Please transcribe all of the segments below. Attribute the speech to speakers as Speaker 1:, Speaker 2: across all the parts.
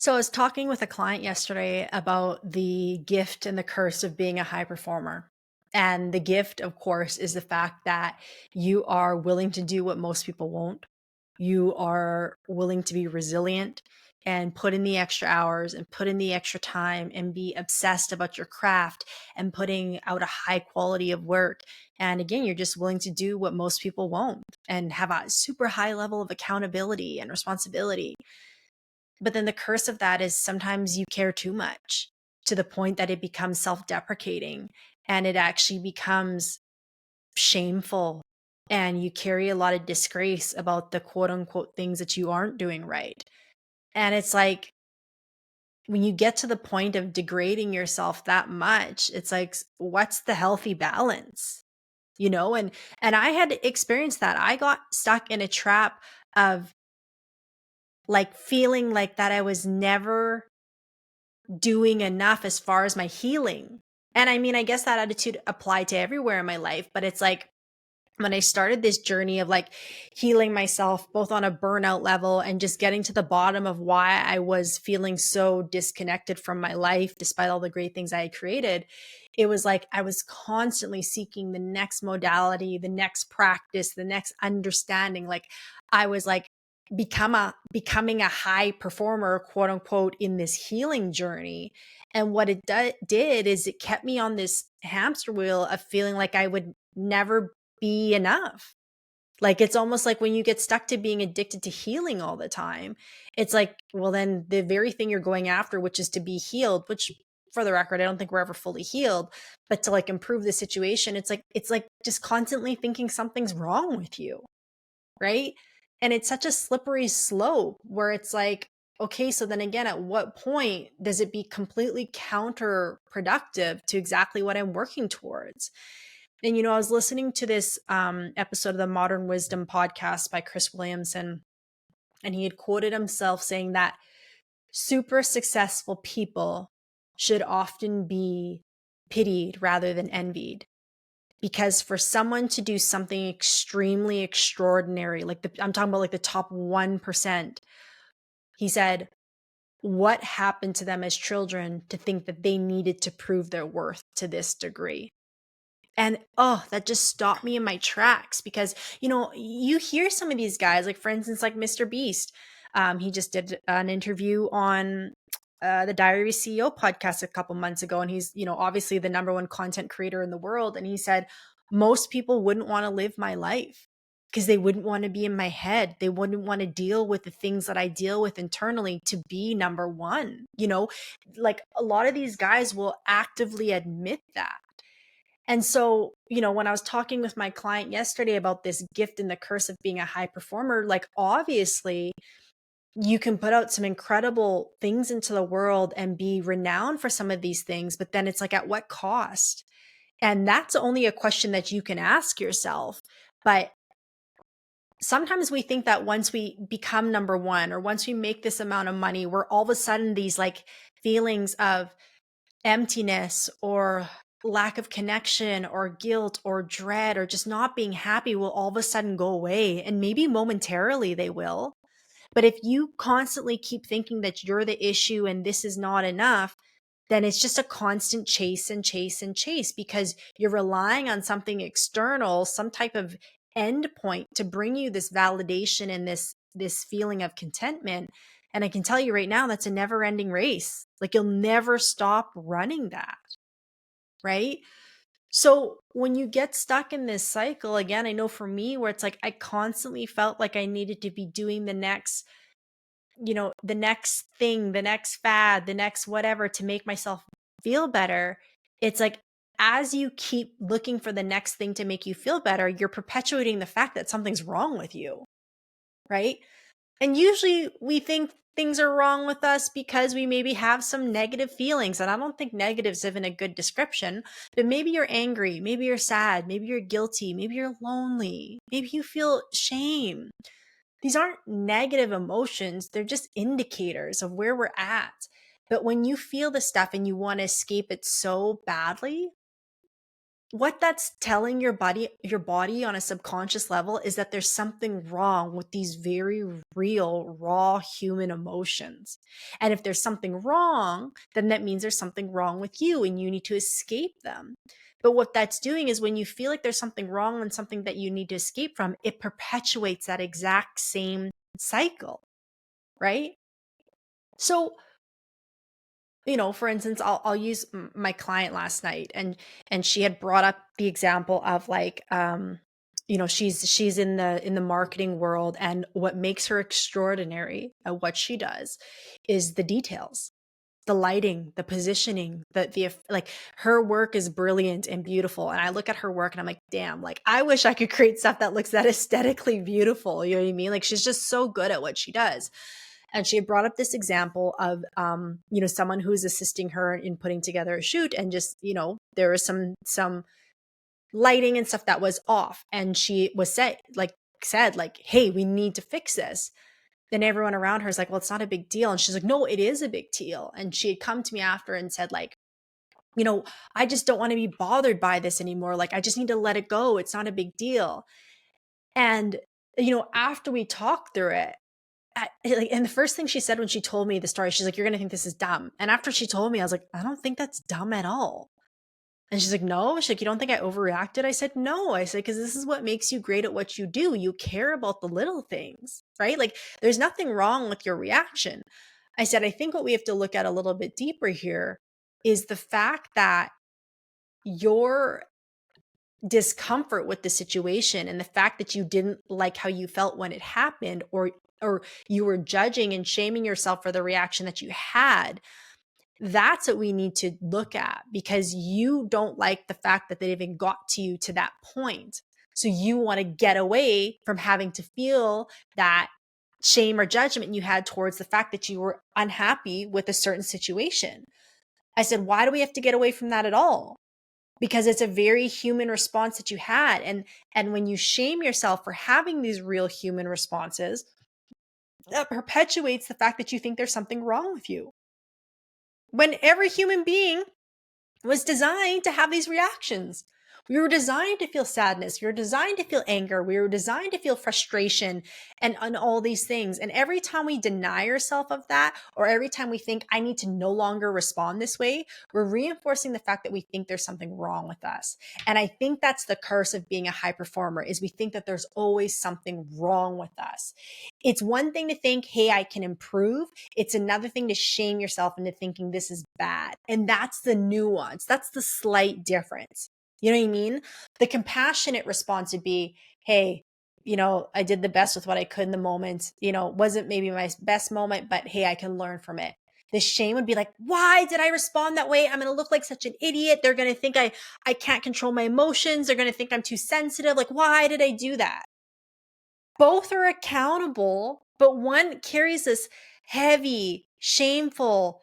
Speaker 1: So I was talking with a client yesterday about the gift and the curse of being a high performer. And the gift, of course, is the fact that you are willing to do what most people won't. You are willing to be resilient and put in the extra hours and put in the extra time and be obsessed about your craft and putting out a high quality of work. And again, you're just willing to do what most people won't and have a super high level of accountability and responsibility. But then the curse of that is sometimes you care too much to the point that it becomes self-deprecating and it actually becomes shameful, and you carry a lot of disgrace about the quote unquote things that you aren't doing right. And it's like when you get to the point of degrading yourself that much, it's like what's the healthy balance? And I had experienced that. I got stuck in a trap of like feeling like that I was never doing enough as far as my healing. And I mean, I guess that attitude applied to everywhere in my life, but it's like when I started this journey of like healing myself both on a burnout level and just getting to the bottom of why I was feeling so disconnected from my life despite all the great things I had created, it was like I was constantly seeking the next modality, the next practice, the next understanding. Like I was like becoming a high performer, quote unquote, in this healing journey. And what it did is it kept me on this hamster wheel of feeling like I would never be enough. Like it's almost like when you get stuck to being addicted to healing all the time, it's like, well, then the very thing you're going after, which is to be healed, which for the record, I don't think we're ever fully healed, but to like improve the situation, it's like just constantly thinking something's wrong with you, right? And it's such a slippery slope where it's like, okay, so then again, at what point does it be completely counterproductive to exactly what I'm working towards? And I was listening to this episode of the Modern Wisdom podcast by Chris Williamson, and he had quoted himself saying that super successful people should often be pitied rather than envied. Because for someone to do something extremely extraordinary, like I'm talking about like the top 1%, he said, what happened to them as children to think that they needed to prove their worth to this degree? And, oh, that just stopped me in my tracks because, you hear some of these guys, like, for instance, like Mr. Beast. He just did an interview on the Diary of a CEO podcast a couple months ago. And he's, obviously the number one content creator in the world. And he said, most people wouldn't want to live my life because they wouldn't want to be in my head. They wouldn't want to deal with the things that I deal with internally to be number one. Like a lot of these guys will actively admit that. And so, when I was talking with my client yesterday about this gift and the curse of being a high performer, like obviously you can put out some incredible things into the world and be renowned for some of these things, but then it's like at what cost? And that's only a question that you can ask yourself. But sometimes we think that once we become number one or once we make this amount of money, we're all of a sudden these like feelings of emptiness or lack of connection or guilt or dread or just not being happy will all of a sudden go away. And maybe momentarily they will. But if you constantly keep thinking that you're the issue and this is not enough, then it's just a constant chase and chase and chase because you're relying on something external, some type of end point to bring you this validation and this feeling of contentment. And I can tell you right now, that's a never ending race. Like you'll never stop running that, right? So when you get stuck in this cycle, again, I know for me where it's like I constantly felt like I needed to be doing the next thing, the next fad, the next whatever to make myself feel better. It's like as you keep looking for the next thing to make you feel better, you're perpetuating the fact that something's wrong with you, right? And usually we think things are wrong with us because we maybe have some negative feelings. And I don't think negative's even a good description, but maybe you're angry, maybe you're sad, maybe you're guilty, maybe you're lonely, maybe you feel shame. These aren't negative emotions, they're just indicators of where we're at. But when you feel the stuff and you want to escape it so badly, what that's telling your body on a subconscious level is that there's something wrong with these very real raw human emotions. And if there's something wrong, then that means there's something wrong with you and you need to escape them. But what that's doing is when you feel like there's something wrong and something that you need to escape from, it perpetuates that exact same cycle, right? So, for instance, I'll use my client last night, and she had brought up the example of like, she's in the marketing world, and what makes her extraordinary at what she does is the details, the lighting, the positioning, like her work is brilliant and beautiful. And I look at her work and I'm like, damn, like I wish I could create stuff that looks that aesthetically beautiful. You know what I mean? Like she's just so good at what she does. And she had brought up this example of, someone who's assisting her in putting together a shoot, and just, there was some lighting and stuff that was off, and she was said like, hey, we need to fix this. Then everyone around her is like, well, it's not a big deal, and she's like, no, it is a big deal. And she had come to me after and said like, I just don't want to be bothered by this anymore. Like, I just need to let it go. It's not a big deal. And after we talked through it, and the first thing she said when she told me the story, she's like, you're going to think this is dumb. And after she told me, I was like, I don't think that's dumb at all. And she's like, no. She's like, you don't think I overreacted? I said, no. I said, because this is what makes you great at what you do. You care about the little things, right? Like, there's nothing wrong with your reaction. I said, I think what we have to look at a little bit deeper here is the fact that your discomfort with the situation and the fact that you didn't like how you felt when it happened, or you were judging and shaming yourself for the reaction that you had, that's what we need to look at, because you don't like the fact that they even got to you to that point. So you want to get away from having to feel that shame or judgment you had towards the fact that you were unhappy with a certain situation. I said, why do we have to get away from that at all? Because it's a very human response that you had. And when you shame yourself for having these real human responses, that perpetuates the fact that you think there's something wrong with you, when every human being was designed to have these reactions. We were designed to feel sadness. We were designed to feel anger. We were designed to feel frustration and all these things. And every time we deny ourselves of that, or every time we think I need to no longer respond this way, we're reinforcing the fact that we think there's something wrong with us. And I think that's the curse of being a high performer, is we think that there's always something wrong with us. It's one thing to think, hey, I can improve. It's another thing to shame yourself into thinking this is bad. And that's the nuance. That's the slight difference. You know what I mean? The compassionate response would be, hey, I did the best with what I could in the moment. Wasn't maybe my best moment, but hey, I can learn from it. The shame would be like, why did I respond that way? I'm going to look like such an idiot. They're going to think I can't control my emotions. They're going to think I'm too sensitive. Like, why did I do that? Both are accountable, but one carries this heavy, shameful,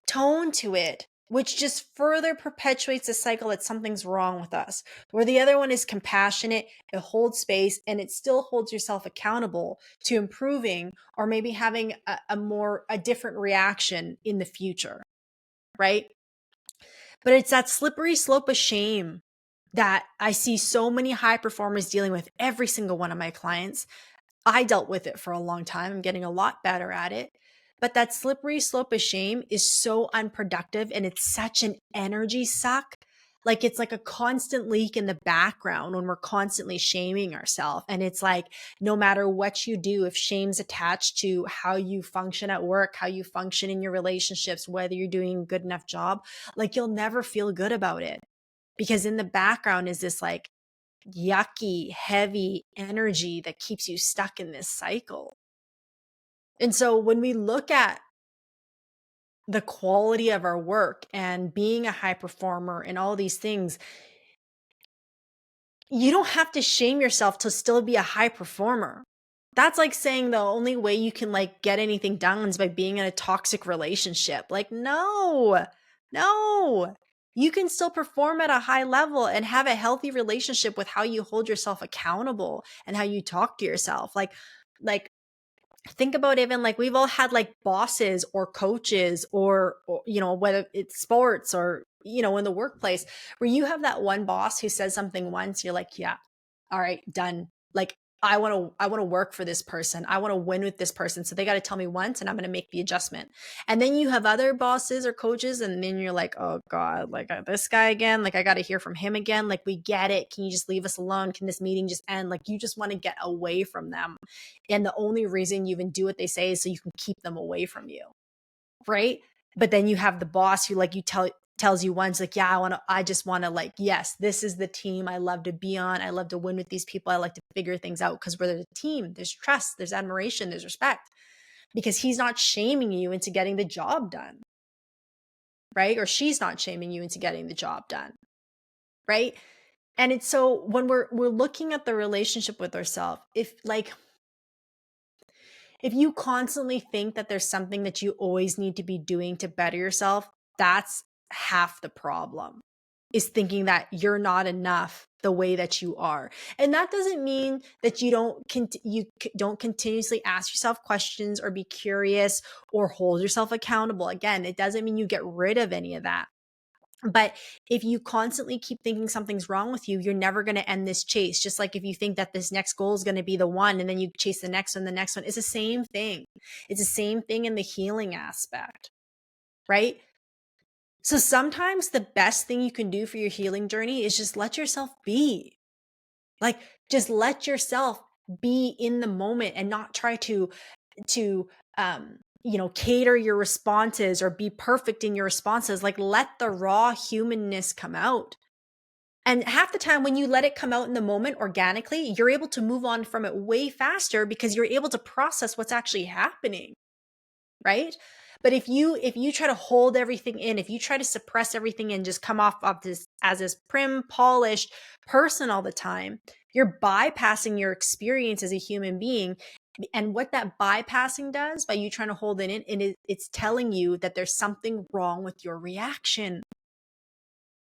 Speaker 1: tone to it, which just further perpetuates the cycle that something's wrong with us. Where the other one is compassionate, it holds space, and it still holds yourself accountable to improving, or maybe having a different reaction in the future, right? But it's that slippery slope of shame that I see so many high performers dealing with. Every single one of my clients, I dealt with it for a long time. I'm getting a lot better at it. But that slippery slope of shame is so unproductive, and it's such an energy suck. Like, it's like a constant leak in the background when we're constantly shaming ourselves. And it's like, no matter what you do, if shame's attached to how you function at work, how you function in your relationships, whether you're doing a good enough job, like, you'll never feel good about it, because in the background is this like yucky, heavy energy that keeps you stuck in this cycle. And so when we look at the quality of our work and being a high performer and all these things, you don't have to shame yourself to still be a high performer. That's like saying the only way you can like get anything done is by being in a toxic relationship. Like, no. You can still perform at a high level and have a healthy relationship with how you hold yourself accountable and how you talk to yourself. Like think about, even like we've all had like bosses or coaches, or whether it's sports or in the workplace, where you have that one boss who says something once, you're like, yeah, all right, done. Like, I want to work for this person. I want to win with this person. So they got to tell me once and I'm going to make the adjustment. And then you have other bosses or coaches and then you're like, "Oh god, like this guy again, like I got to hear from him again. Like we get it. Can you just leave us alone? Can this meeting just end?" Like you just want to get away from them. And the only reason you even do what they say is so you can keep them away from you. Right? But then you have the boss who like tells you once like, yeah, I just want to like, yes, this is the team I love to be on. I love to win with these people. I like to figure things out because we're the team. There's trust, there's admiration, there's respect, because he's not shaming you into getting the job done, right? Or she's not shaming you into getting the job done, right? And it's so when we're looking at the relationship with ourselves, if you constantly think that there's something that you always need to be doing to better yourself, that's half the problem, is thinking that you're not enough the way that you are. And that doesn't mean that you don't continuously ask yourself questions or be curious or hold yourself accountable. Again, it doesn't mean you get rid of any of that. But if you constantly keep thinking something's wrong with you, you're never going to end this chase. Just like if you think that this next goal is going to be the one and then you chase the next one, it's the same thing. It's the same thing in the healing aspect, right? So sometimes the best thing you can do for your healing journey is just let yourself be. Like just let yourself be in the moment and not try to cater your responses or be perfect in your responses. Like let the raw humanness come out. And half the time when you let it come out in the moment organically, you're able to move on from it way faster because you're able to process what's actually happening, right? But if you try to hold everything in, if you try to suppress everything and just come off of this as this prim, polished person all the time, you're bypassing your experience as a human being. And what that bypassing does by you trying to hold it in, it's telling you that there's something wrong with your reaction.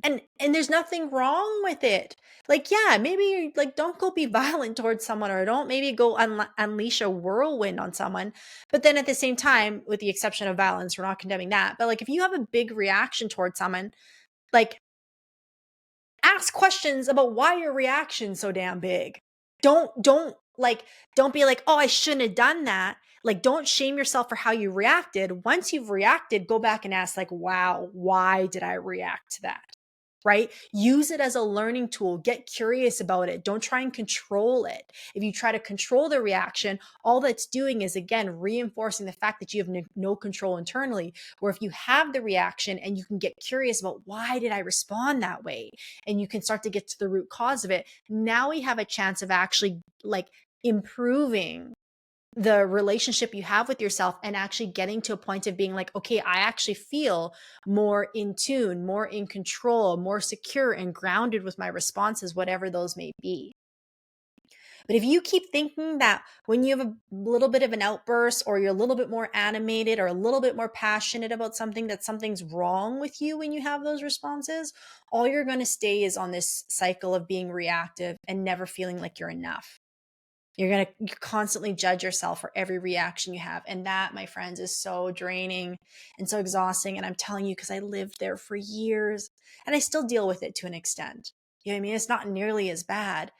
Speaker 1: And there's nothing wrong with it. Like, yeah, maybe you like don't go be violent towards someone or don't maybe go unleash a whirlwind on someone. But then at the same time, with the exception of violence, we're not condemning that. But like if you have a big reaction towards someone, like ask questions about why your reaction's so damn big. Don't be like, "Oh, I shouldn't have done that." Like don't shame yourself for how you reacted. Once you've reacted, go back and ask like, "Wow, why did I react to that?" Right? Use it as a learning tool. Get curious about it. Don't try and control it. If you try to control the reaction, all that's doing is, again, reinforcing the fact that you have no control internally. Where if you have the reaction and you can get curious about why did I respond that way? And you can start to get to the root cause of it. Now we have a chance of actually like improving the relationship you have with yourself and actually getting to a point of being like, okay, I actually feel more in tune, more in control, more secure and grounded with my responses, whatever those may be. But if you keep thinking that when you have a little bit of an outburst or you're a little bit more animated or a little bit more passionate about something, that something's wrong with you when you have those responses, all you're going to stay is on this cycle of being reactive and never feeling like you're enough. You constantly judge yourself for every reaction you have. And that, my friends, is so draining and so exhausting. And I'm telling you, because I lived there for years and I still deal with it to an extent. You know what I mean? It's not nearly as bad,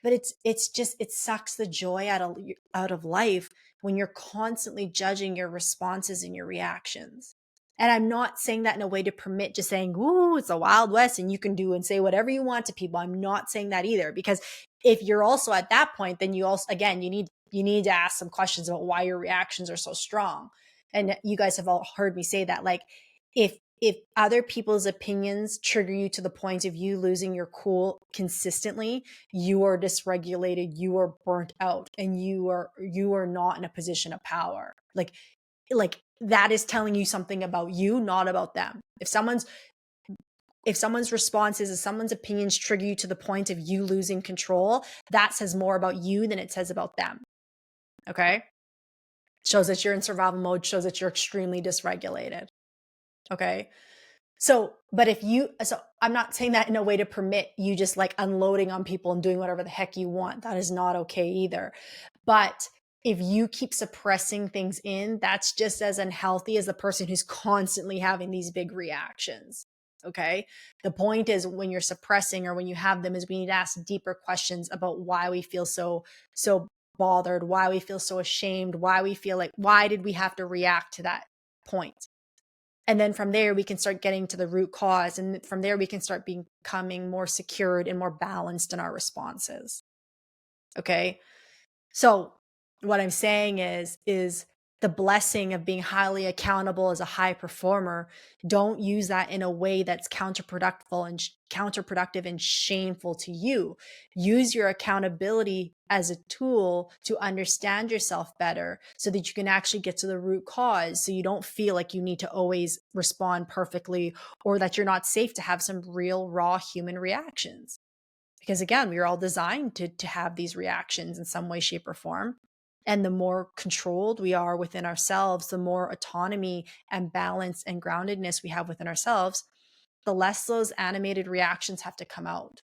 Speaker 1: but it's just, it sucks the joy out of life when you're constantly judging your responses and your reactions. And I'm not saying that in a way to permit just saying, "Ooh, it's a Wild West and you can do and say whatever you want to people." I'm not saying that either, because if you're also at that point, then you also, again, you need to ask some questions about why your reactions are so strong. And you guys have all heard me say that, like, if other people's opinions trigger you to the point of you losing your cool consistently, you are dysregulated, you are burnt out, and you are not in a position of power. Like that is telling you something about you, not about them. If someone's responses, if someone's opinions trigger you to the point of you losing control, that says more about you than it says about them. Okay? Shows that you're in survival mode, shows that you're extremely dysregulated. Okay? So I'm not saying that in a way to permit you just like unloading on people and doing whatever the heck you want. That is not okay either. But if you keep suppressing things in, that's just as unhealthy as the person who's constantly having these big reactions. Okay. The point is when you're suppressing or when you have them is we need to ask deeper questions about why we feel so bothered, why we feel so ashamed, why we feel like, why did we have to react to that point? And then from there, we can start getting to the root cause. And from there, we can start becoming more secured and more balanced in our responses. Okay. So what I'm saying is the blessing of being highly accountable as a high performer. Don't use that in a way that's counterproductive and shameful to you. Use your accountability as a tool to understand yourself better so that you can actually get to the root cause. So you don't feel like you need to always respond perfectly or that you're not safe to have some real raw human reactions. Because again, we are all designed to have these reactions in some way, shape, or form. And the more controlled we are within ourselves, the more autonomy and balance and groundedness we have within ourselves, the less those animated reactions have to come out.